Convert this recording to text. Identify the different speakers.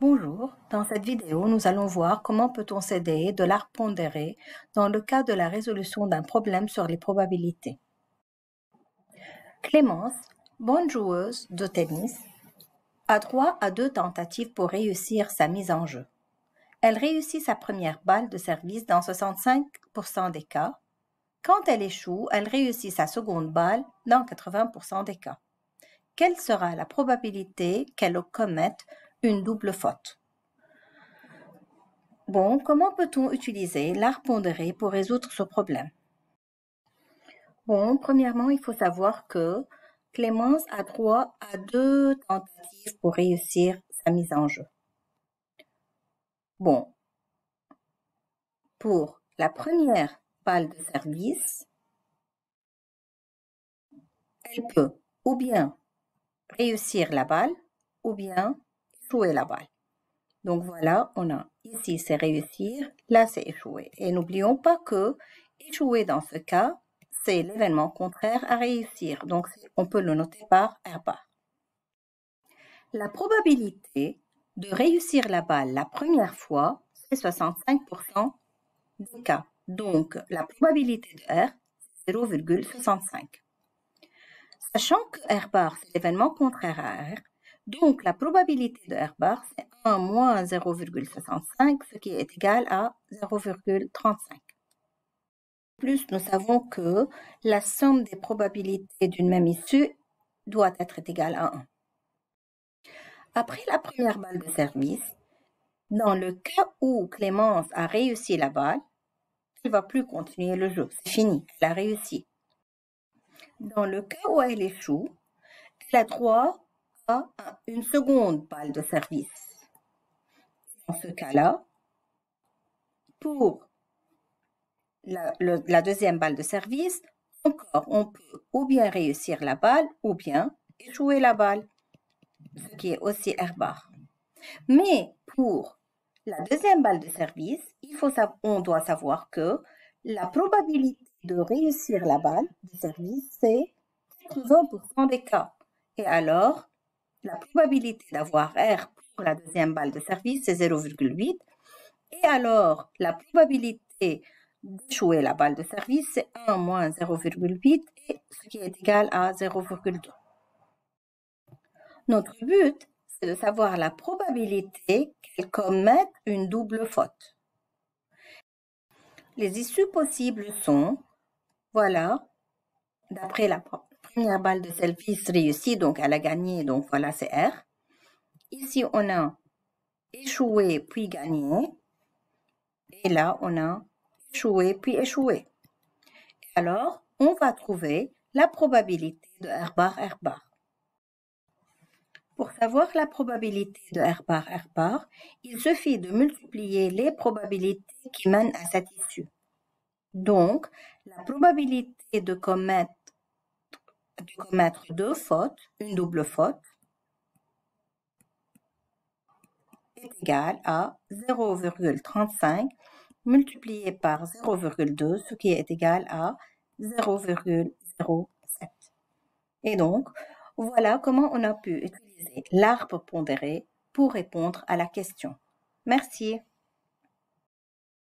Speaker 1: Bonjour, dans cette vidéo, nous allons voir comment peut-on s'aider de l'arbre pondéré dans le cas de la résolution d'un problème sur les probabilités. Clémence, bonne joueuse de tennis, a droit à 2 tentatives pour réussir sa mise en jeu. Elle réussit sa première balle de service dans 65% des cas. Quand elle échoue, elle réussit sa seconde balle dans 80% des cas. Quelle sera la probabilité qu'elle commette une double faute? Bon, comment peut-on utiliser l'arbre pondéré pour résoudre ce problème? Bon, premièrement, il faut savoir que Clémence a droit à 2 tentatives pour réussir sa mise en jeu. Bon, pour la première balle de service, elle peut ou bien réussir la balle ou bien échouer la balle. Donc voilà, on a ici c'est réussir, là c'est échouer. Et n'oublions pas que échouer dans ce cas, c'est l'événement contraire à réussir. Donc on peut le noter par R bar. La probabilité de réussir la balle la première fois, c'est 65% des cas. Donc la probabilité de R, c'est 0,65. Sachant que R bar, c'est l'événement contraire à R, donc la probabilité de R bar, c'est 1 moins 0,65, ce qui est égal à 0,35. Plus, nous savons que la somme des probabilités d'une même issue doit être égale à 1. Après la première balle de service, dans le cas où Clémence a réussi la balle, elle ne va plus continuer le jeu, c'est fini, elle a réussi. Dans le cas où elle échoue, elle a droit à une seconde balle de service. Dans ce cas-là, pour la deuxième balle de service, encore, on peut ou bien réussir la balle ou bien échouer la balle, ce qui est aussi R bar. Mais pour la deuxième balle de service, on doit savoir que la probabilité de réussir la balle de service, c'est 80% des cas. Et alors, la probabilité d'avoir R pour la deuxième balle de service, c'est 0,8. Et alors, la probabilité d'échouer la balle de service, c'est 1 moins 0,8, ce qui est égal à 0,2. Notre but, c'est de savoir la probabilité qu'elle commette une double faute. Les issues possibles sont, voilà, d'après la première balle de service réussie, donc elle a gagné, donc voilà, c'est R. Ici, on a échoué puis gagné. Et là, on a échoué puis échoué. Alors, on va trouver la probabilité de R bar. Pour savoir la probabilité de R bar, il suffit de multiplier les probabilités qui mènent à cette issue. Donc, la probabilité de commettre 2 fautes, une double faute, est égale à 0,35 multiplié par 0,2, ce qui est égal à 0,07. Et donc, voilà comment on a pu utiliser l'arbre pondéré pour répondre à la question. Merci.